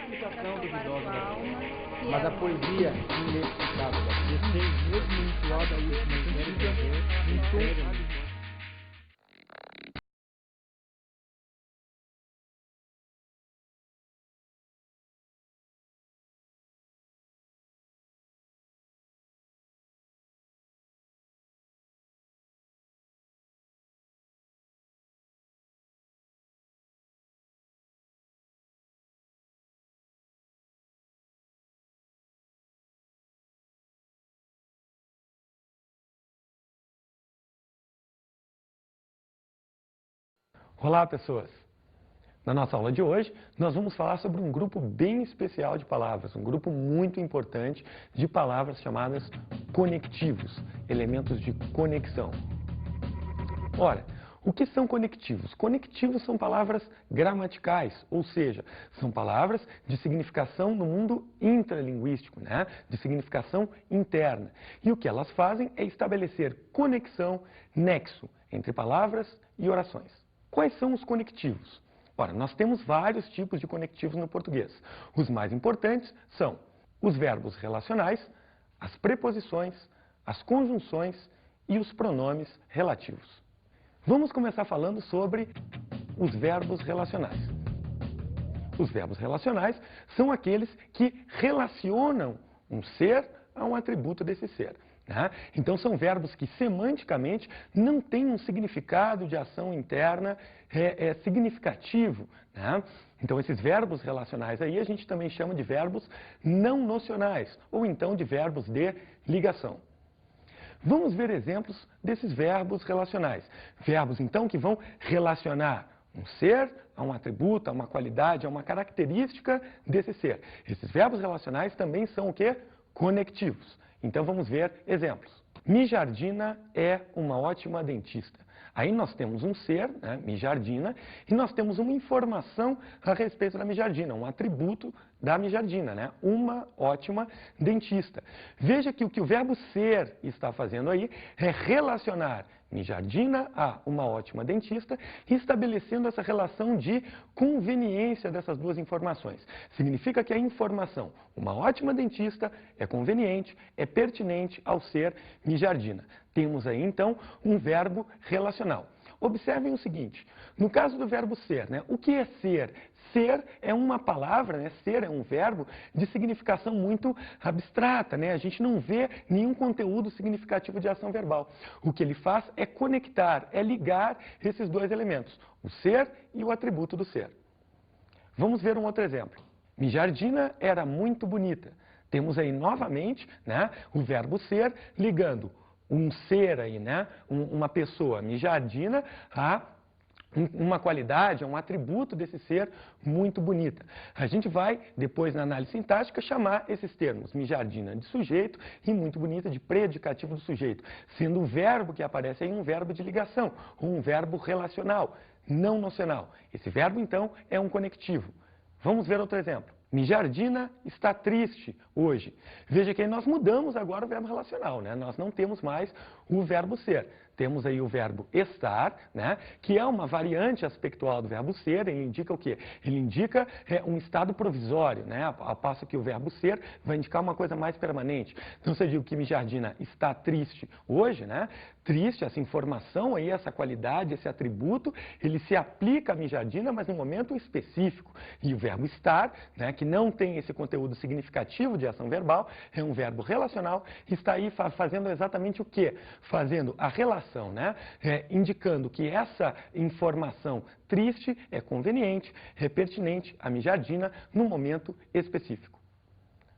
explicação duvidosa da alma, que mas é a poesia inexplicável da Mesmo entoada aí, Olá, pessoas! Na nossa aula de hoje, nós vamos falar sobre um grupo bem especial de palavras, um grupo muito importante de palavras chamadas conectivos, elementos de conexão. Ora, o que são conectivos? Conectivos são palavras gramaticais, ou seja, são palavras de significação no mundo intralinguístico, né? De significação interna. E o que elas fazem é estabelecer conexão, nexo, entre palavras e orações. Quais são os conectivos? Ora, nós temos vários tipos de conectivos no português. Os mais importantes são os verbos relacionais, as preposições, as conjunções e os pronomes relativos. Vamos começar falando sobre os verbos relacionais. Os verbos relacionais são aqueles que relacionam um ser a um atributo desse ser, né? Então, são verbos que, semanticamente, não têm um significado de ação interna significativo, né? Então, esses verbos relacionais aí a gente também chama de verbos não nocionais, ou então de verbos de ligação. Vamos ver exemplos desses verbos relacionais. Verbos, então, que vão relacionar um ser a um atributo, a uma qualidade, a uma característica desse ser. Esses verbos relacionais também são o quê? Conectivos. Então, vamos ver exemplos. Mijardina é uma ótima dentista. Aí nós temos um ser, né, Mijardina, e nós temos uma informação a respeito da Mijardina, um atributo da Mijardina, né? Uma ótima dentista. Veja que o verbo ser está fazendo aí é relacionar Mijardina a uma ótima dentista, estabelecendo essa relação de conveniência dessas duas informações. Significa que a informação, uma ótima dentista, é conveniente, é pertinente ao ser Mijardina. Temos aí, então, um verbo relacional. Observem o seguinte, no caso do verbo ser, né, o que é ser? Ser é uma palavra, né, ser é um verbo de significação muito abstrata, né? A gente não vê nenhum conteúdo significativo de ação verbal. O que ele faz é conectar, é ligar esses dois elementos, o ser e o atributo do ser. Vamos ver um outro exemplo. Mijardina era muito bonita. Temos aí novamente, né, o verbo ser ligando um ser aí, né, uma pessoa, Mijardina, a uma qualidade, um atributo desse ser muito bonita. A gente vai, depois na análise sintática, chamar esses termos, Mijardina de sujeito e muito bonita de predicativo do sujeito, sendo o verbo que aparece aí um verbo de ligação, ou um verbo relacional, não nocional. Esse verbo, então, é um conectivo. Vamos ver outro exemplo. Mijardina está triste hoje. Veja que aí nós mudamos agora o verbo relacional, né? Nós não temos mais o verbo ser. Temos aí o verbo estar, né, que é uma variante aspectual do verbo ser. Ele indica o quê? Ele indica um estado provisório, né, ao passo que o verbo ser vai indicar uma coisa mais permanente. Então, se eu digo que Mijardina está triste hoje, né, triste, essa informação aí, essa qualidade, esse atributo, ele se aplica a Mijardina, mas num momento específico. E o verbo estar, né, que não tem esse conteúdo significativo de ação verbal, é um verbo relacional, que está aí fazendo exatamente o quê? Fazendo a relação, né? Indicando que essa informação triste é conveniente, é pertinente à Mijardina num momento específico.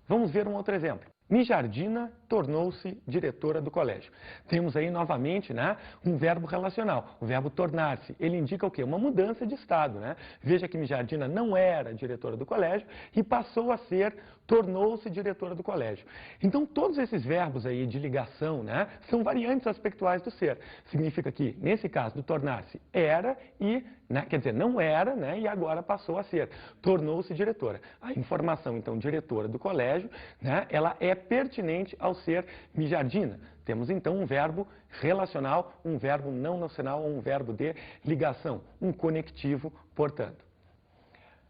Vamos ver um outro exemplo. Mijardina tornou-se diretora do colégio. Temos aí novamente, né, um verbo relacional, o verbo tornar-se. Ele indica o quê? Uma mudança de estado, né? Veja que Mijardina não era diretora do colégio e passou a ser, tornou-se diretora do colégio. Então, todos esses verbos aí de ligação, né, são variantes aspectuais do ser. Significa que, nesse caso do tornar-se, era e, né, quer dizer, não era, né, e agora passou a ser. Tornou-se diretora. A informação, então, diretora do colégio, né, ela é pertinente ao ser Mijardina. Temos, então, um verbo relacional, um verbo não nocional, um verbo de ligação, um conectivo, portanto.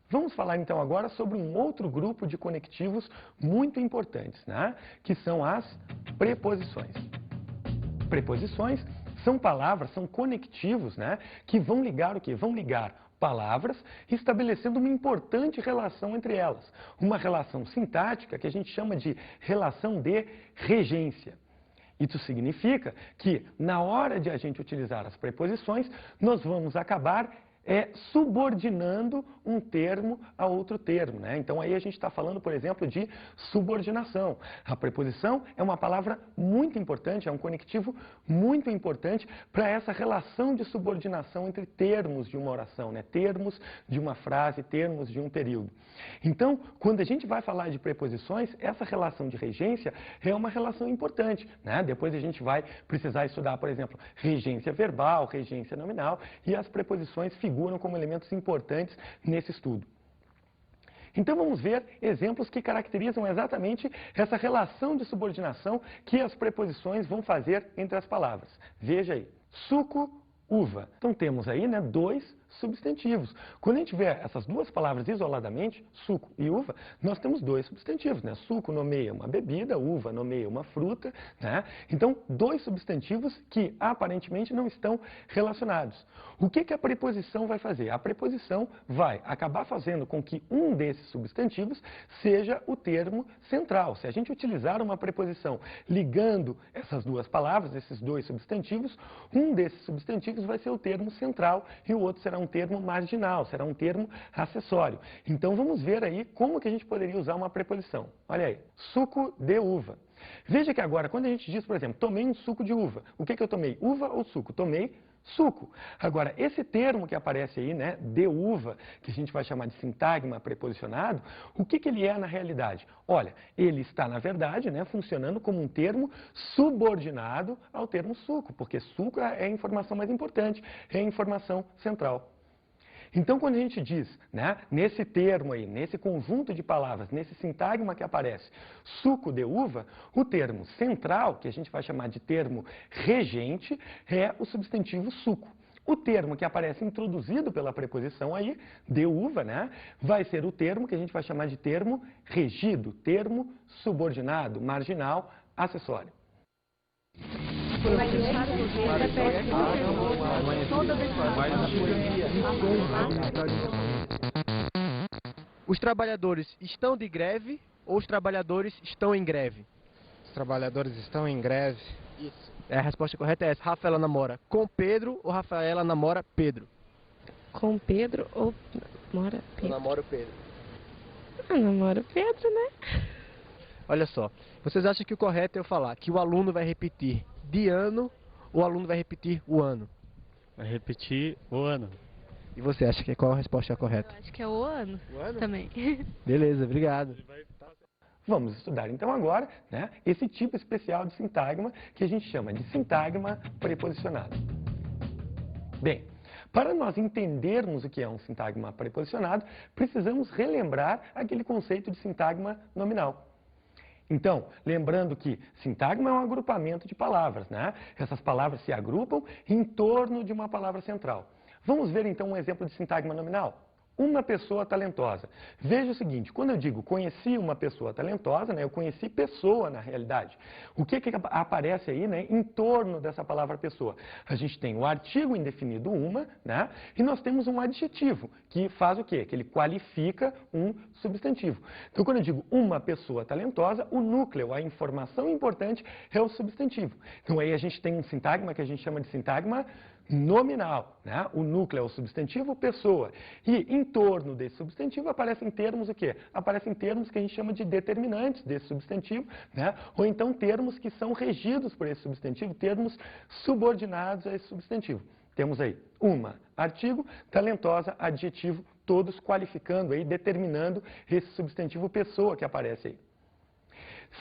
Vamos falar então agora sobre um outro grupo de conectivos muito importantes, né? Que são as preposições. Preposições são palavras, são conectivos, né? Que vão ligar o quê? Vão ligar palavras, estabelecendo uma importante relação entre elas. Uma relação sintática que a gente chama de relação de regência. Isso significa que, na hora de a gente utilizar as preposições, nós vamos acabar subordinando um termo a outro termo, né? Então aí a gente está falando, por exemplo, de subordinação. A preposição é uma palavra muito importante, é um conectivo muito importante para essa relação de subordinação entre termos de uma oração, né? Termos de uma frase, termos de um período. Então, quando a gente vai falar de preposições, essa relação de regência é uma relação importante, né? Depois a gente vai precisar estudar, por exemplo, regência verbal, regência nominal, e as preposições figuram como elementos importantes nesse estudo. Então vamos ver exemplos que caracterizam exatamente essa relação de subordinação que as preposições vão fazer entre as palavras. Veja aí, suco, uva. Então temos aí, né, dois substantivos. Quando a gente vê essas duas palavras isoladamente, suco e uva, nós temos dois substantivos, né? Suco nomeia uma bebida, uva nomeia uma fruta, né? Então, dois substantivos que aparentemente não estão relacionados. O que a preposição vai fazer? A preposição vai acabar fazendo com que um desses substantivos seja o termo central. Se a gente utilizar uma preposição ligando essas duas palavras, esses dois substantivos, um desses substantivos vai ser o termo central e o outro será um termo marginal, será um termo acessório. Então vamos ver aí como que a gente poderia usar uma preposição. Olha aí, suco de uva. Veja que agora, quando a gente diz, por exemplo, tomei um suco de uva, o que eu tomei? Uva ou suco? Tomei suco. Agora, esse termo que aparece aí, né, de uva, que a gente vai chamar de sintagma preposicionado, o que ele é na realidade? Olha, ele está, na verdade, né, funcionando como um termo subordinado ao termo suco, porque suco é a informação mais importante, é a informação central. Então, quando a gente diz, né, nesse termo aí, nesse conjunto de palavras, nesse sintagma que aparece, suco de uva, o termo central, que a gente vai chamar de termo regente, é o substantivo suco. O termo que aparece introduzido pela preposição aí, de uva, né, vai ser o termo que a gente vai chamar de termo regido, termo subordinado, marginal, acessório. Os trabalhadores estão de greve ou os trabalhadores estão em greve? Os trabalhadores estão em greve. Isso. A resposta correta é essa. Rafaela namora com Pedro ou Rafaela namora Pedro? Com Pedro ou namora Pedro? Eu namoro Pedro. Eu namoro Pedro, né? Olha só, vocês acham que o correto é eu falar que o aluno vai repetir de ano ou o aluno vai repetir o ano? Vai repetir o ano. E você acha que qual a resposta correta? Eu acho que é o ano. O ano? Também. Beleza, obrigado. Vamos estudar então agora, né, esse tipo especial de sintagma que a gente chama de sintagma preposicionado. Bem, para nós entendermos o que é um sintagma preposicionado, precisamos relembrar aquele conceito de sintagma nominal. Então, lembrando que sintagma é um agrupamento de palavras, né? Essas palavras se agrupam em torno de uma palavra central. Vamos ver então um exemplo de sintagma nominal? Uma pessoa talentosa. Veja o seguinte, quando eu digo conheci uma pessoa talentosa, né, eu conheci pessoa na realidade. O que aparece aí, né, em torno dessa palavra pessoa? A gente tem o artigo indefinido uma, né, e nós temos um adjetivo, que faz o quê? Que ele qualifica um substantivo. Então, quando eu digo uma pessoa talentosa, o núcleo, a informação importante é o substantivo. Então, aí a gente tem um sintagma que a gente chama de sintagma nominal, né? O núcleo é o substantivo pessoa. E em torno desse substantivo aparecem termos o quê? Aparecem termos que a gente chama de determinantes desse substantivo, né? Ou então termos que são regidos por esse substantivo, termos subordinados a esse substantivo. Temos aí uma, artigo, talentosa, adjetivo, todos qualificando aí, determinando esse substantivo pessoa que aparece aí.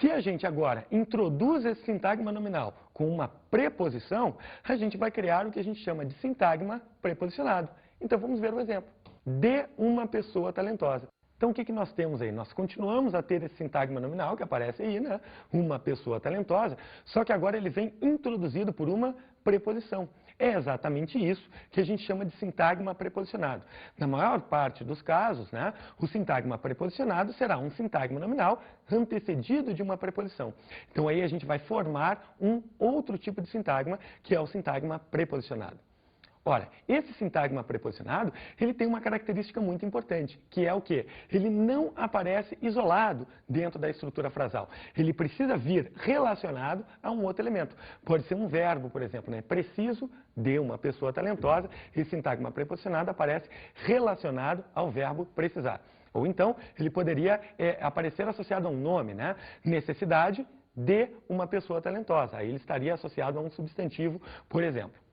Se a gente agora introduz esse sintagma nominal com uma preposição, a gente vai criar o que a gente chama de sintagma preposicionado. Então vamos ver o exemplo. De uma pessoa talentosa. Então o que nós temos aí? Nós continuamos a ter esse sintagma nominal que aparece aí, né? Uma pessoa talentosa, só que agora ele vem introduzido por uma preposição. É exatamente isso que a gente chama de sintagma preposicionado. Na maior parte dos casos, né, o sintagma preposicionado será um sintagma nominal antecedido de uma preposição. Então aí a gente vai formar um outro tipo de sintagma, que é o sintagma preposicionado. Ora, esse sintagma preposicionado, ele tem uma característica muito importante, que é o quê? Ele não aparece isolado dentro da estrutura frasal. Ele precisa vir relacionado a um outro elemento. Pode ser um verbo, por exemplo, né? Preciso de uma pessoa talentosa. Esse sintagma preposicionado aparece relacionado ao verbo precisar. Ou então, ele poderia aparecer associado a um nome, né? Necessidade de uma pessoa talentosa. Aí ele estaria associado a um substantivo, por exemplo.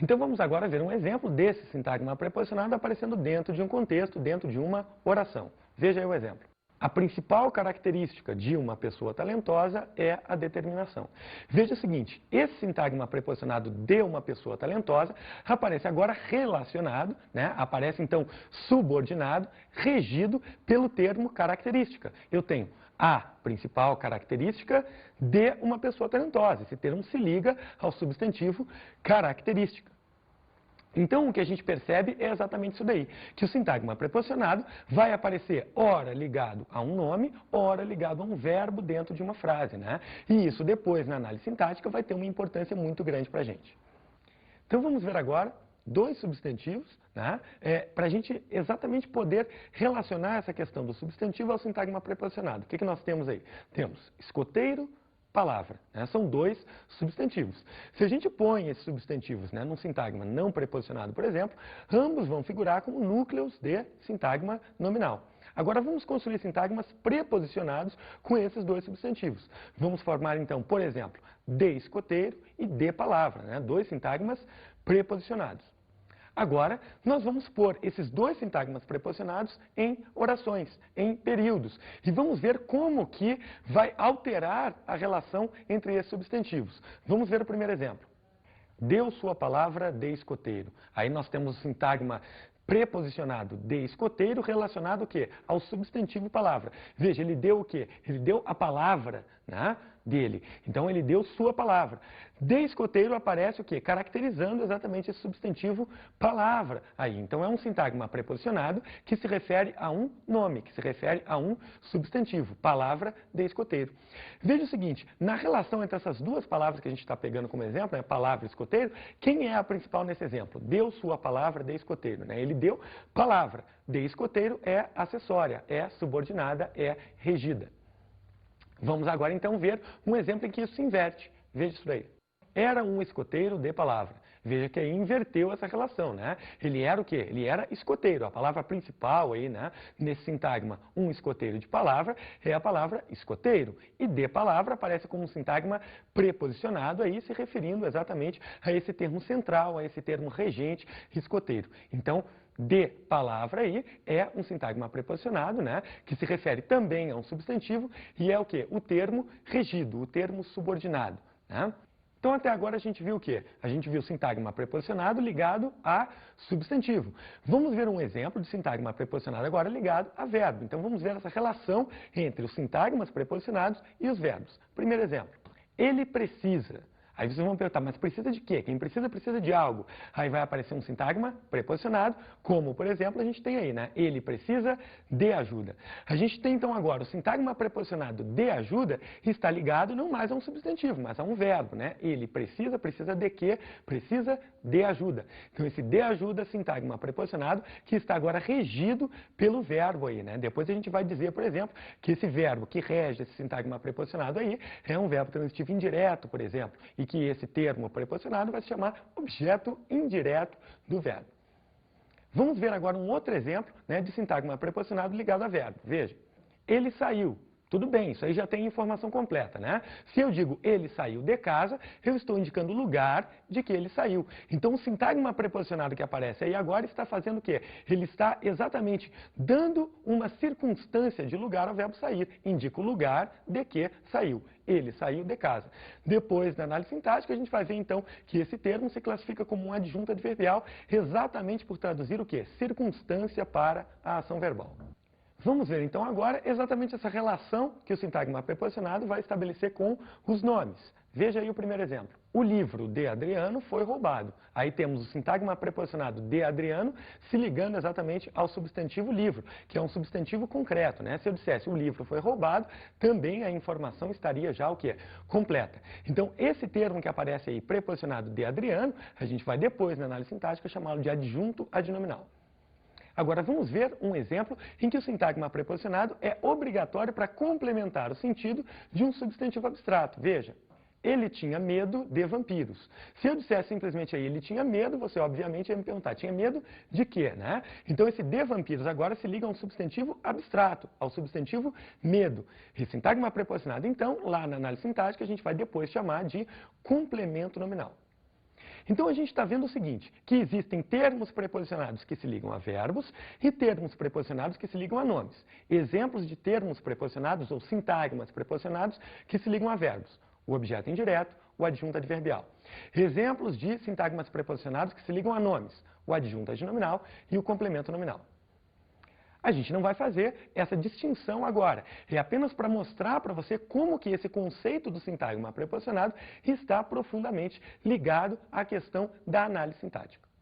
Então vamos agora ver um exemplo desse sintagma preposicionado aparecendo dentro de um contexto, dentro de uma oração. Veja aí o exemplo. A principal característica de uma pessoa talentosa é a determinação. Veja o seguinte, esse sintagma preposicionado de uma pessoa talentosa aparece agora relacionado, né? Aparece então subordinado, regido pelo termo característica. Eu tenho a principal característica de uma pessoa talentosa. Esse termo se liga ao substantivo característica. Então, o que a gente percebe é exatamente isso daí, que o sintagma preposicionado vai aparecer ora ligado a um nome, ora ligado a um verbo dentro de uma frase, né? E isso depois, na análise sintática, vai ter uma importância muito grande para a gente. Então, vamos ver agora dois substantivos, né? Para a gente exatamente poder relacionar essa questão do substantivo ao sintagma preposicionado. O que nós temos aí? Temos escoteiro, palavra, né? São dois substantivos. Se a gente põe esses substantivos, né, num sintagma não preposicionado, por exemplo, ambos vão figurar como núcleos de sintagma nominal. Agora vamos construir sintagmas preposicionados com esses dois substantivos. Vamos formar então, por exemplo, de escoteiro e de palavra, né? Dois sintagmas preposicionados. Agora, nós vamos pôr esses dois sintagmas preposicionados em orações, em períodos. E vamos ver como que vai alterar a relação entre esses substantivos. Vamos ver o primeiro exemplo. Deu sua palavra de escoteiro. Aí nós temos o sintagma preposicionado de escoteiro relacionado o quê? Ao substantivo palavra. Veja, ele deu o quê? Ele deu a palavra, né, dele. Então, ele deu sua palavra. De escoteiro aparece o quê? Caracterizando exatamente esse substantivo palavra aí. Então, é um sintagma preposicionado que se refere a um nome, que se refere a um substantivo, palavra de escoteiro. Veja o seguinte, na relação entre essas duas palavras que a gente está pegando como exemplo, né, palavra e escoteiro, quem é a principal nesse exemplo? Deu sua palavra de escoteiro, né? Ele deu palavra. De escoteiro é acessória, é subordinada, é regida. Vamos agora então ver um exemplo em que isso se inverte. Veja isso daí. Era um escoteiro de palavra. Veja que aí inverteu essa relação, né? Ele era o quê? Ele era escoteiro. A palavra principal aí, né, nesse sintagma, um escoteiro de palavra, é a palavra escoteiro. E de palavra aparece como um sintagma preposicionado aí, se referindo exatamente a esse termo central, a esse termo regente, escoteiro. Então, de palavra aí é um sintagma preposicionado, né, que se refere também a um substantivo e é o quê? O termo regido, o termo subordinado, né? Então, até agora a gente viu o quê? A gente viu sintagma preposicionado ligado a substantivo. Vamos ver um exemplo de sintagma preposicionado agora ligado a verbo. Então, vamos ver essa relação entre os sintagmas preposicionados e os verbos. Primeiro exemplo. Ele precisa. Aí vocês vão perguntar, mas precisa de quê? Quem precisa, precisa de algo. Aí vai aparecer um sintagma preposicionado, como, por exemplo, a gente tem aí, né? Ele precisa de ajuda. A gente tem, então, agora o sintagma preposicionado de ajuda está ligado não mais a um substantivo, mas a um verbo, né? Ele precisa, precisa de quê? Precisa de ajuda. Então, esse de ajuda, sintagma preposicionado, que está agora regido pelo verbo aí, né? Depois a gente vai dizer, por exemplo, que esse verbo que rege esse sintagma preposicionado aí é um verbo transitivo indireto, por exemplo, e que esse termo preposicionado vai se chamar objeto indireto do verbo. Vamos ver agora um outro exemplo, né, de sintagma preposicionado ligado a verbo. Veja, ele saiu. Tudo bem, isso aí já tem informação completa, né? Se eu digo ele saiu de casa, eu estou indicando o lugar de que ele saiu. Então, o sintagma preposicionado que aparece aí agora está fazendo o quê? Ele está exatamente dando uma circunstância de lugar ao verbo sair. Indica o lugar de que saiu. Ele saiu de casa. Depois, na análise sintática, a gente vai ver, então, que esse termo se classifica como um adjunto adverbial exatamente por traduzir o quê? Circunstância para a ação verbal. Vamos ver então agora exatamente essa relação que o sintagma preposicionado vai estabelecer com os nomes. Veja aí o primeiro exemplo. O livro de Adriano foi roubado. Aí temos o sintagma preposicionado de Adriano se ligando exatamente ao substantivo livro, que é um substantivo concreto, né? Se eu dissesse o livro foi roubado, também a informação estaria já o quê? Completa. Então, esse termo que aparece aí, preposicionado de Adriano, a gente vai depois na análise sintática chamá-lo de adjunto adnominal. Agora, vamos ver um exemplo em que o sintagma preposicionado é obrigatório para complementar o sentido de um substantivo abstrato. Veja. Ele tinha medo de vampiros. Se eu dissesse simplesmente aí, ele tinha medo, você obviamente ia me perguntar, tinha medo de quê, né? Então esse de vampiros agora se liga a um substantivo abstrato, ao substantivo medo. E sintagma preposicionado, então, lá na análise sintática, a gente vai depois chamar de complemento nominal. Então a gente está vendo o seguinte, que existem termos preposicionados que se ligam a verbos e termos preposicionados que se ligam a nomes. Exemplos de termos preposicionados ou sintagmas preposicionados que se ligam a verbos. O objeto indireto, o adjunto adverbial. Exemplos de sintagmas preposicionados que se ligam a nomes, o adjunto adnominal e o complemento nominal. A gente não vai fazer essa distinção agora. É apenas para mostrar para você como que esse conceito do sintagma preposicionado está profundamente ligado à questão da análise sintática.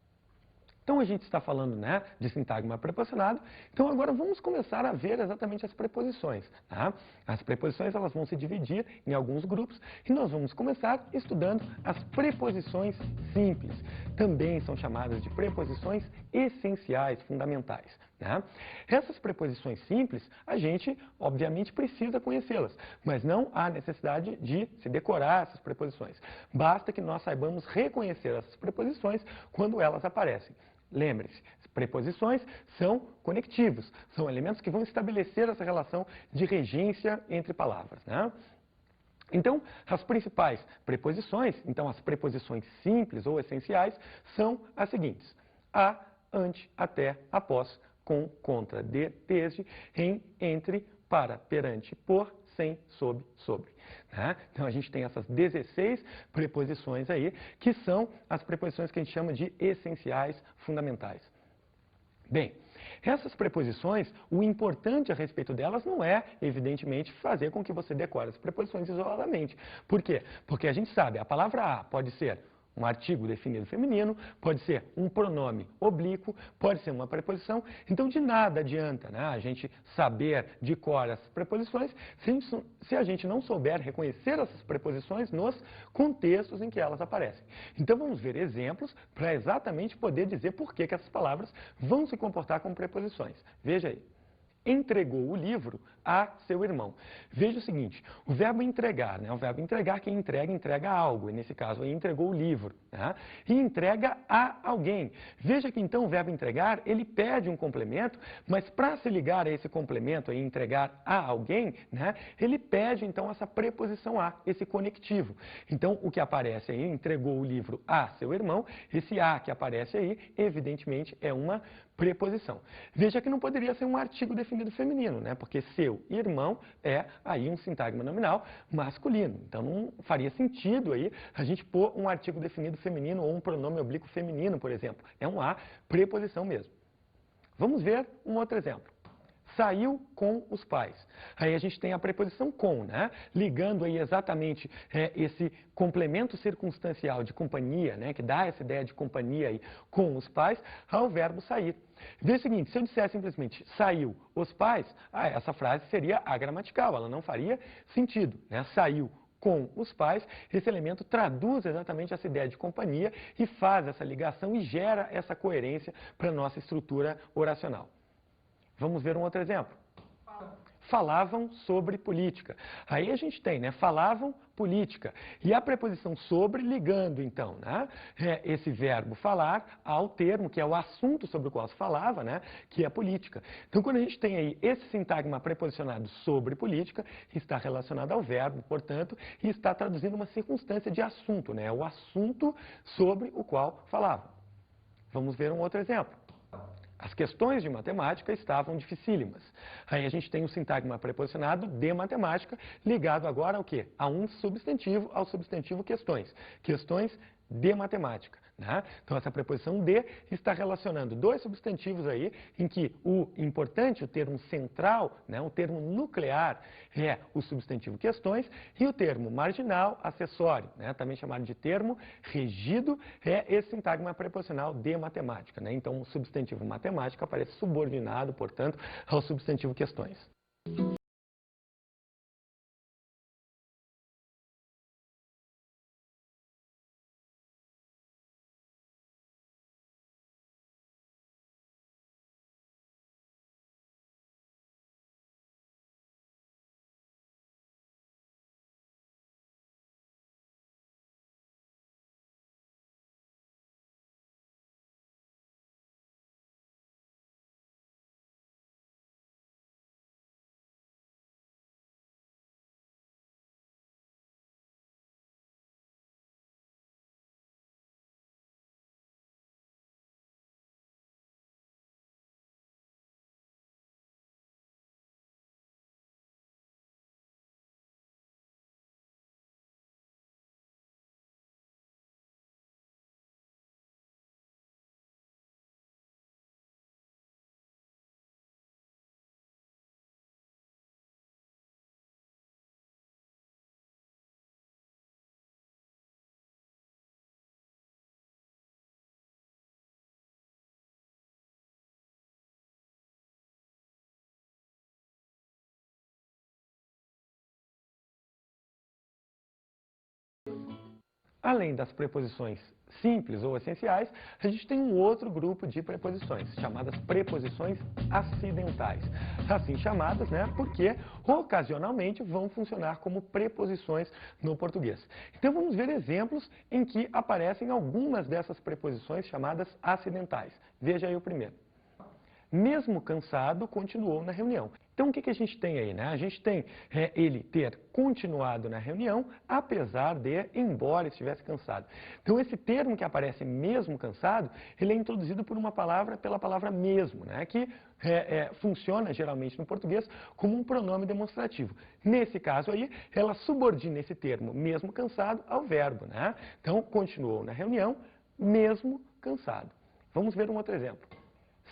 Então a gente está falando, né, de sintagma preposicionado, então agora vamos começar a ver exatamente as preposições. Tá? As preposições elas vão se dividir em alguns grupos e nós vamos começar estudando as preposições simples. Também são chamadas de preposições essenciais, fundamentais. Né? Essas preposições simples, a gente obviamente precisa conhecê-las, mas não há necessidade de se decorar essas preposições. Basta que nós saibamos reconhecer essas preposições quando elas aparecem. Lembre-se, preposições são conectivos, são elementos que vão estabelecer essa relação de regência entre palavras. Né? Então, as principais preposições, então as preposições simples ou essenciais, são as seguintes: a, ante, até, após, com, contra, de, desde, em, entre, para, perante, por, sem, sob, sobre. Né? Então a gente tem essas 16 preposições aí, que são as preposições que a gente chama de essenciais fundamentais. Bem, essas preposições, o importante a respeito delas não é, evidentemente, fazer com que você decore as preposições isoladamente. Por quê? Porque a gente sabe, a palavra a pode ser um artigo definido feminino, pode ser um pronome oblíquo, pode ser uma preposição. Então, de nada adianta, né, a gente saber de cor as preposições se a gente não souber reconhecer essas preposições nos contextos em que elas aparecem. Então, vamos ver exemplos para exatamente poder dizer por que essas palavras vão se comportar como preposições. Veja aí. Entregou o livro a seu irmão. Veja o seguinte, o verbo entregar, né? O verbo entregar, quem entrega, entrega algo. E nesse caso, ele entregou o livro. Né? E entrega a alguém. Veja que então o verbo entregar, ele pede um complemento, mas para se ligar a esse complemento e entregar a alguém, né? Ele pede então essa preposição a, esse conectivo. Então, o que aparece aí, entregou o livro a seu irmão, esse a que aparece aí, evidentemente, é uma preposição. Veja que não poderia ser um artigo definido feminino, né? Porque seu irmão é aí um sintagma nominal masculino. Então não faria sentido aí a gente pôr um artigo definido feminino ou um pronome oblíquo feminino, por exemplo. É um a preposição mesmo. Vamos ver um outro exemplo. Saiu com os pais. Aí a gente tem a preposição com, né? Ligando aí exatamente esse complemento circunstancial de companhia, né? Que dá essa ideia de companhia aí com os pais, ao verbo sair. Veja o seguinte, se eu disser simplesmente saiu os pais, essa frase seria agramatical, ela não faria sentido, né? Saiu com os pais, esse elemento traduz exatamente essa ideia de companhia e faz essa ligação e gera essa coerência para a nossa estrutura oracional. Vamos ver um outro exemplo. Falavam sobre política. Aí a gente tem, né? Falavam política. E a preposição sobre ligando, então, né? Esse verbo falar ao termo, que é o assunto sobre o qual se falava, né? Que é a política. Então, quando a gente tem aí esse sintagma preposicionado sobre política, está relacionado ao verbo, portanto, e está traduzindo uma circunstância de assunto, né? O assunto sobre o qual falava. Vamos ver um outro exemplo. As questões de matemática estavam dificílimas. Aí a gente tem o sintagma preposicionado de matemática, ligado agora ao quê? A um substantivo, ao substantivo questões. Questões de matemática. né? Então, essa preposição de está relacionando dois substantivos aí, em que o importante, o termo central, né, o termo nuclear, é o substantivo questões, e o termo marginal, acessório, né, também chamado de termo regido, é esse sintagma preposicional de matemática, né? Então, o substantivo matemática aparece subordinado, portanto, ao substantivo questões. Além das preposições simples ou essenciais, a gente tem um outro grupo de preposições, chamadas preposições acidentais. Assim chamadas, né, porque ocasionalmente vão funcionar como preposições no português. Então vamos ver exemplos em que aparecem algumas dessas preposições chamadas acidentais. Veja aí o primeiro. Mesmo cansado, continuou na reunião. Então, o que a gente tem aí, né? A gente tem ele ter continuado na reunião, apesar de, embora estivesse cansado. Então, esse termo que aparece mesmo cansado, ele é introduzido por uma palavra, pela palavra mesmo, né? Que funciona geralmente no português como um pronome demonstrativo. Nesse caso aí, ela subordina esse termo mesmo cansado ao verbo, né? Então, continuou na reunião, mesmo cansado. Vamos ver um outro exemplo.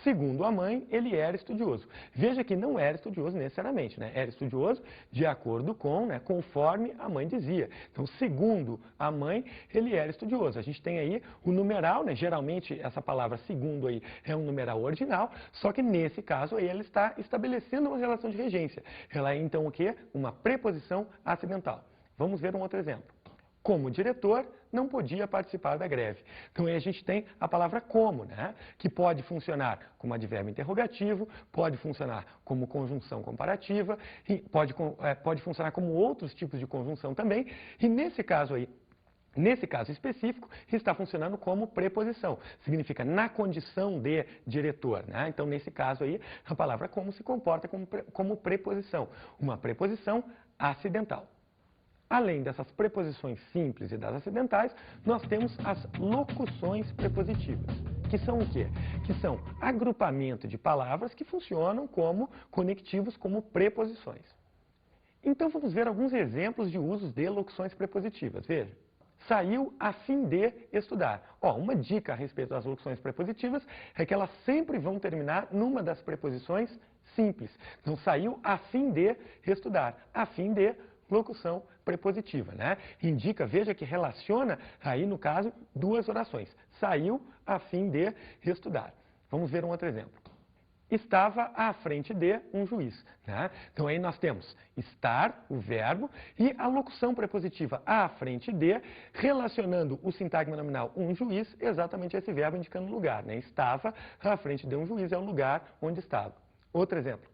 Segundo a mãe, ele era estudioso. Veja que não era estudioso necessariamente, né? Era estudioso de acordo com, né, conforme a mãe dizia. Então, segundo a mãe, ele era estudioso. A gente tem aí o numeral, né? Geralmente essa palavra segundo aí é um numeral ordinal, só que nesse caso aí ela está estabelecendo uma relação de regência. Ela é então o quê? Uma preposição acidental. Vamos ver um outro exemplo. Como diretor, não podia participar da greve. Então, aí a gente tem a palavra como, né? Que pode funcionar como advérbio interrogativo, pode funcionar como conjunção comparativa, e pode funcionar como outros tipos de conjunção também. E nesse caso aí, nesse caso específico, está funcionando como preposição. Significa na condição de diretor, né? Então, nesse caso aí, a palavra como se comporta como preposição. Uma preposição acidental. Além dessas preposições simples e das acidentais, nós temos as locuções prepositivas, que são o quê? Que são agrupamento de palavras que funcionam como conectivos, como preposições. Então, vamos ver alguns exemplos de usos de locuções prepositivas. Veja. Saiu a fim de estudar. Uma dica a respeito das locuções prepositivas é que elas sempre vão terminar numa das preposições simples. Então, saiu a fim de estudar. A fim de locução prepositiva, né? Indica, veja que relaciona aí, no caso, duas orações. Saiu a fim de estudar. Vamos ver um outro exemplo. Estava à frente de um juiz, né? Então aí nós temos estar, o verbo, e a locução prepositiva à frente de, relacionando o sintagma nominal um juiz, exatamente esse verbo indicando lugar, né? Estava à frente de um juiz é o lugar onde estava. Outro exemplo.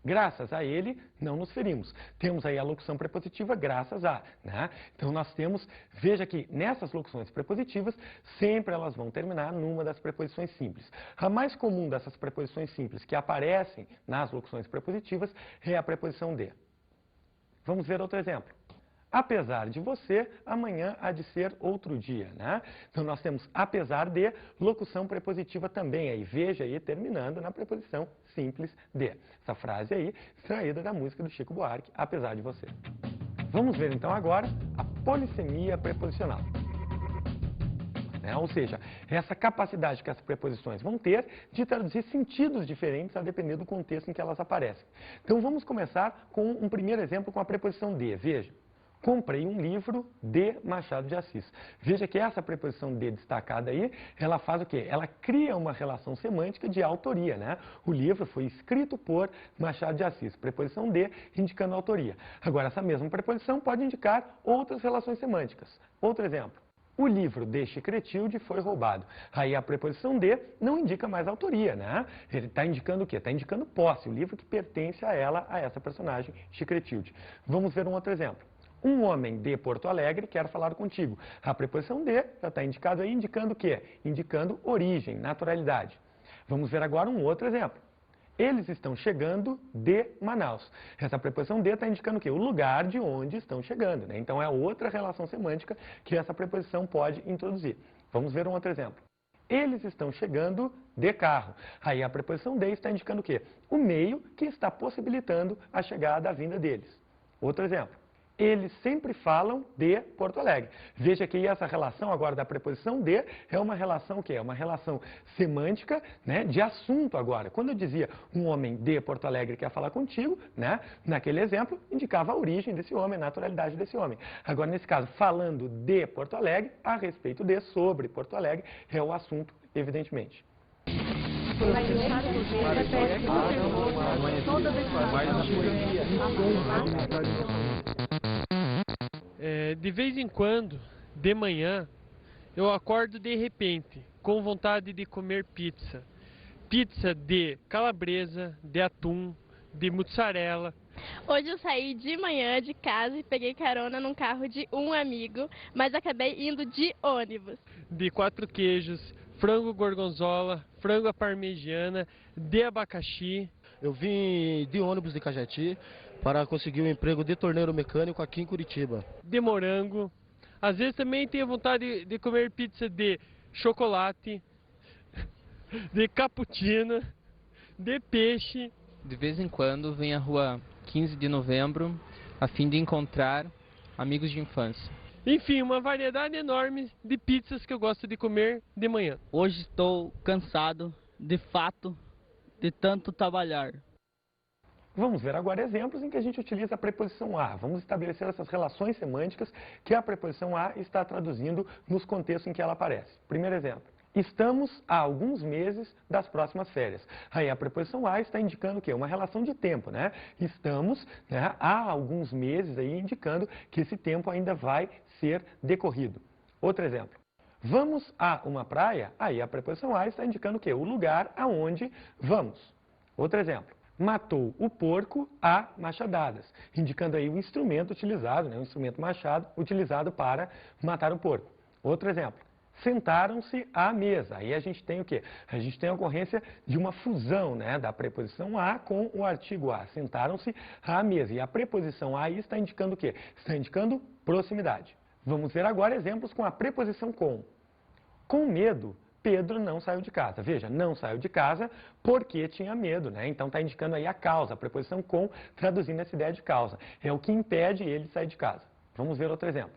Graças a ele, não nos ferimos. Temos aí a locução prepositiva graças a, né? Então, nós temos, veja que nessas locuções prepositivas, sempre elas vão terminar numa das preposições simples. A mais comum dessas preposições simples que aparecem nas locuções prepositivas é a preposição de. Vamos ver outro exemplo. Apesar de você, amanhã há de ser outro dia, né? Então, nós temos apesar de, locução prepositiva também aí. Veja aí, terminando na preposição simples de. Essa frase aí, extraída da música do Chico Buarque, apesar de você. Vamos ver então agora a polissemia preposicional. né? Ou seja, essa capacidade que as preposições vão ter de traduzir sentidos diferentes a depender do contexto em que elas aparecem. Então vamos começar com um primeiro exemplo com a preposição de. Veja, comprei um livro de Machado de Assis. Veja que essa preposição de destacada aí, ela faz o quê? Ela cria uma relação semântica de autoria, né? O livro foi escrito por Machado de Assis. Preposição de indicando autoria. Agora, essa mesma preposição pode indicar outras relações semânticas. Outro exemplo. O livro de Chicretilde foi roubado. Aí a preposição de não indica mais autoria, né? Ele está indicando o quê? Está indicando posse, o livro que pertence a ela, a essa personagem, Chicretilde. Vamos ver um outro exemplo. Um homem de Porto Alegre quer falar contigo. A preposição de já está indicado aí, indicando o quê? Indicando origem, naturalidade. Vamos ver agora um outro exemplo. Eles estão chegando de Manaus. Essa preposição de está indicando o quê? O lugar de onde estão chegando, né? Então é outra relação semântica que essa preposição pode introduzir. Vamos ver um outro exemplo. Eles estão chegando de carro. Aí a preposição de está indicando o quê? O meio que está possibilitando a chegada, a vinda deles. Outro exemplo. Eles sempre falam de Porto Alegre. Veja que essa relação agora da preposição de é uma relação que é uma relação semântica, né, de assunto agora. Quando eu dizia um homem de Porto Alegre quer falar contigo, né, naquele exemplo indicava a origem desse homem, a naturalidade desse homem. Agora nesse caso, falando de Porto Alegre, a respeito de, sobre Porto Alegre, é o assunto, evidentemente. De vez em quando, de manhã, eu acordo de repente, com vontade de comer pizza. Pizza de calabresa, de atum, de mussarela. Hoje eu saí de manhã de casa e peguei carona num carro de um amigo, mas acabei indo de ônibus. De 4 queijos, frango gorgonzola, frango à parmegiana, de abacaxi. Eu vim de ônibus de Cajati para conseguir um emprego de torneiro mecânico aqui em Curitiba. De morango. Às vezes também tenho vontade de comer pizza de chocolate, de cappuccino, de peixe. De vez em quando venho à rua 15 de novembro a fim de encontrar amigos de infância. Enfim, uma variedade enorme de pizzas que eu gosto de comer de manhã. Hoje estou cansado, de fato, de tanto trabalhar. Vamos ver agora exemplos em que a gente utiliza a preposição a. Vamos estabelecer essas relações semânticas que a preposição a está traduzindo nos contextos em que ela aparece. Primeiro exemplo. Estamos há alguns meses das próximas férias. Aí a preposição a está indicando o quê? Uma relação de tempo, né? Estamos, né, há alguns meses aí indicando que esse tempo ainda vai ser decorrido. Outro exemplo. Vamos a uma praia? Aí a preposição a está indicando o quê? O lugar aonde vamos. Outro exemplo. Matou o porco a machadadas, indicando aí o instrumento utilizado, né, o instrumento machado utilizado para matar o porco. Outro exemplo. Sentaram-se à mesa. Aí a gente tem o quê? A gente tem a ocorrência de uma fusão, né, da preposição a com o artigo a. Sentaram-se à mesa. E a preposição a aí está indicando o quê? Está indicando proximidade. Vamos ver agora exemplos com a preposição com. Com medo, Pedro não saiu de casa. Veja, não saiu de casa porque tinha medo, né? Então está indicando aí a causa, a preposição com, traduzindo essa ideia de causa. É o que impede ele de sair de casa. Vamos ver outro exemplo.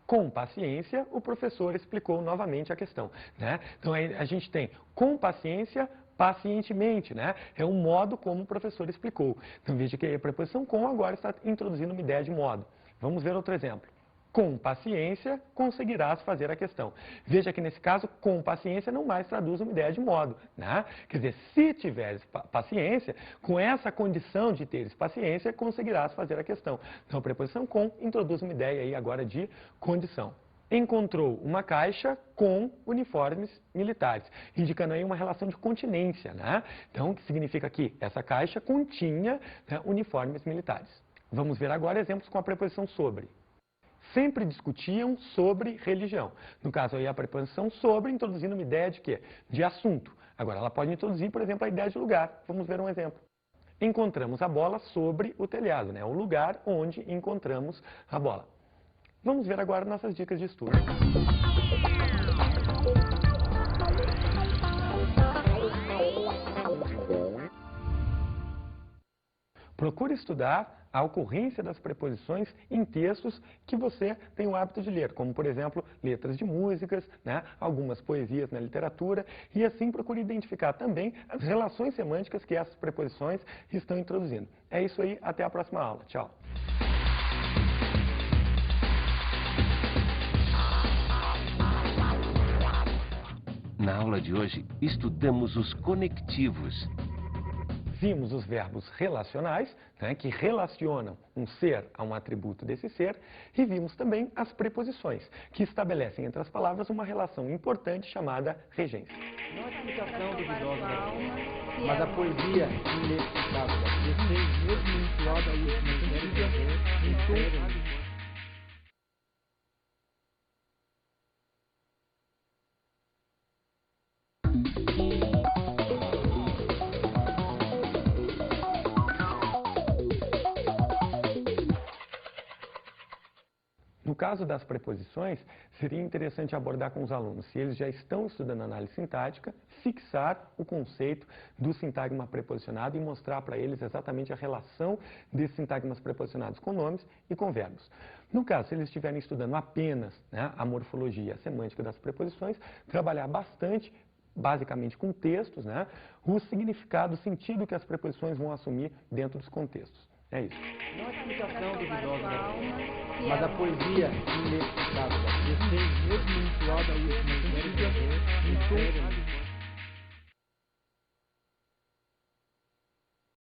Com paciência, o professor explicou novamente a questão, né? Então aí a gente tem com paciência, pacientemente, né? É o modo como o professor explicou. Então veja que a preposição com agora está introduzindo uma ideia de modo. Vamos ver outro exemplo. Com paciência, conseguirás fazer a questão. Veja que nesse caso, com paciência não mais traduz uma ideia de modo, né? Quer dizer, se tiveres paciência, com essa condição de teres paciência, conseguirás fazer a questão. Então a preposição com introduz uma ideia aí agora de condição. Encontrou uma caixa com uniformes militares, indicando aí uma relação de continência, né? Então, o que significa que essa caixa continha, né, uniformes militares. Vamos ver agora exemplos com a preposição sobre. Sempre discutiam sobre religião. No caso aí a preposição sobre, introduzindo uma ideia de quê? De assunto. Agora ela pode introduzir, por exemplo, a ideia de lugar. Vamos ver um exemplo. Encontramos a bola sobre o telhado, né? O lugar onde encontramos a bola. Vamos ver agora nossas dicas de estudo. Procure estudar a ocorrência das preposições em textos que você tem o hábito de ler, como, por exemplo, letras de músicas, né, algumas poesias na literatura, e assim procure identificar também as relações semânticas que essas preposições estão introduzindo. É isso aí, até a próxima aula. Tchau! Na aula de hoje, estudamos os conectivos. Vimos os verbos relacionais, né, que relacionam um ser a um atributo desse ser, e vimos também as preposições, que estabelecem entre as palavras uma relação importante chamada regência. Não a explicação dos idosos da vida, mas a poesia inexplicável da vida, mesmo entoada e em todo No caso das preposições, seria interessante abordar com os alunos, se eles já estão estudando análise sintática, fixar o conceito do sintagma preposicionado e mostrar para eles exatamente a relação desses sintagmas preposicionados com nomes e com verbos. No caso, se eles estiverem estudando apenas, né, a morfologia, a semântica das preposições, trabalhar bastante, basicamente com textos, né, o significado, o sentido que as preposições vão assumir dentro dos contextos. É isso. Não a explicação dos idosos da vida, mas a poesia inexplicável da vida, mesmo entoada e em todo